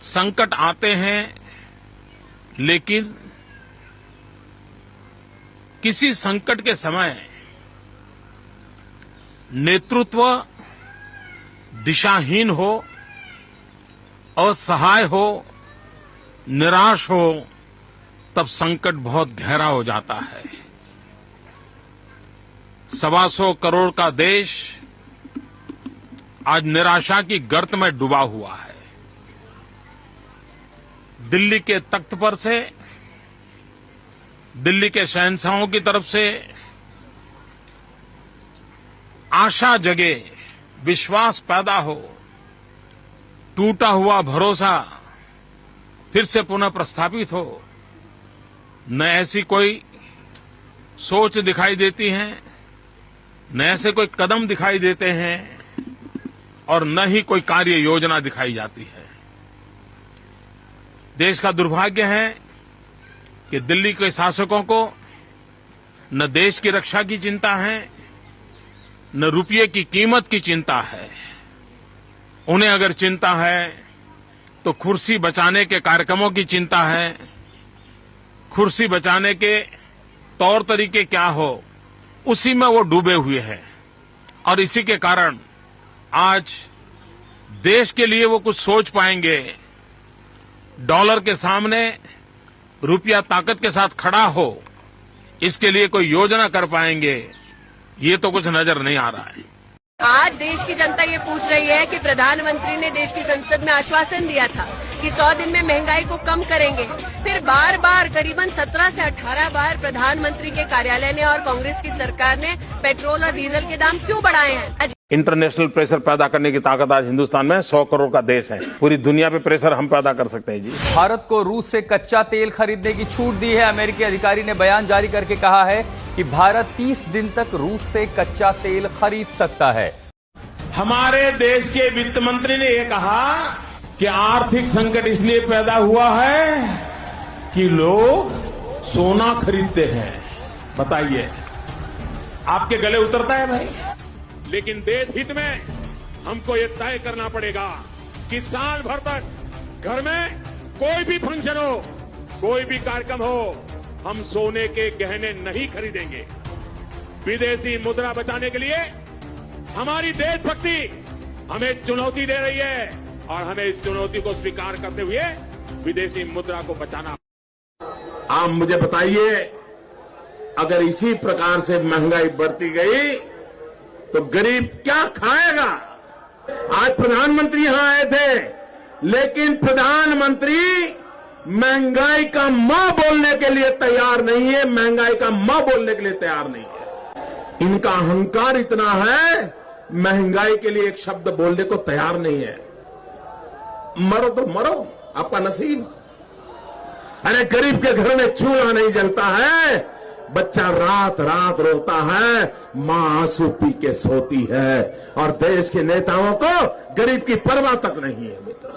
संकट आते हैं, लेकिन किसी संकट के समय नेतृत्व दिशाहीन हो, असहाय हो, निराश हो, तब संकट बहुत गहरा हो जाता है। 125 करोड़ का देश आज निराशा की गर्त में डूबा हुआ है। दिल्ली के तख्त पर से, दिल्ली के शहंशाहों की तरफ से आशा जगे, विश्वास पैदा हो, टूटा हुआ भरोसा फिर से पुनः प्रस्थापित हो, न ऐसी कोई सोच दिखाई देती है, न ऐसे कोई कदम दिखाई देते हैं, और न ही कोई कार्य योजना दिखाई जाती है। देश का दुर्भाग्य है कि दिल्ली के शासकों को न देश की रक्षा की चिंता है, न रुपये की कीमत की चिंता है। उन्हें अगर चिंता है तो कुर्सी बचाने के कार्यक्रमों की चिंता है। कुर्सी बचाने के तौर तरीके क्या हो, उसी में वो डूबे हुए हैं। और इसी के कारण आज देश के लिए वो कुछ सोच पाएंगे, डॉलर के सामने रुपया ताकत के साथ खड़ा हो, इसके लिए कोई योजना कर पाएंगे, ये तो कुछ नजर नहीं आ रहा है। आज देश की जनता ये पूछ रही है कि प्रधानमंत्री ने देश की संसद में आश्वासन दिया था कि 100 दिन में महंगाई को कम करेंगे। फिर बार बार करीबन 17 से 18 बार प्रधानमंत्री के कार्यालय ने और कांग्रेस की सरकार ने पेट्रोल और डीजल के दाम क्यों बढ़ाए हैं? इंटरनेशनल प्रेशर पैदा करने की ताकत आज हिंदुस्तान में 100 करोड़ का देश है। पूरी दुनिया पे प्रेशर हम पैदा कर सकते हैं जी। भारत को रूस से कच्चा तेल खरीदने की छूट दी है। अमेरिकी अधिकारी ने बयान जारी करके कहा है कि भारत 30 दिन तक रूस से कच्चा तेल खरीद सकता है। हमारे देश के वित्त मंत्री ने यह कहा कि आर्थिक संकट इसलिए पैदा हुआ है कि लोग सोना खरीदते हैं। बताइए, आपके गले उतरता है भाई? लेकिन देश हित में हमको ये तय करना पड़ेगा कि साल भर तक घर में कोई भी फंक्शन हो, कोई भी कार्यक्रम हो, हम सोने के गहने नहीं खरीदेंगे। विदेशी मुद्रा बचाने के लिए हमारी देशभक्ति हमें चुनौती दे रही है, और हमें इस चुनौती को स्वीकार करते हुए विदेशी मुद्रा को बचाना। आप मुझे बताइए, अगर इसी प्रकार से महंगाई बढ़ती गई तो गरीब क्या खाएगा? आज प्रधानमंत्री यहां आए थे, लेकिन प्रधानमंत्री महंगाई का मां बोलने के लिए तैयार नहीं है, महंगाई का मां बोलने के लिए तैयार नहीं है। इनका अहंकार इतना है, महंगाई के लिए एक शब्द बोलने को तैयार नहीं है। मरो तो मरो, आपका नसीब। अरे गरीब के घर में चूल्हा नहीं जलता है, बच्चा रात रात रोता है, मां आंसू पी के सोती है, और देश के नेताओं को गरीब की परवाह तक नहीं है। मित्र,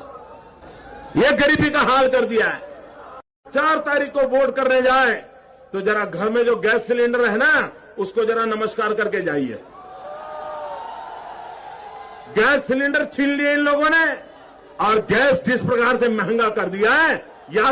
यह गरीबी का हाल कर दिया है। 4 तारीख को वोट करने जाए तो जरा घर में जो गैस सिलेंडर है ना, उसको जरा नमस्कार करके जाइए। गैस सिलेंडर छीन लिए इन लोगों ने, और गैस जिस प्रकार से महंगा कर दिया है, या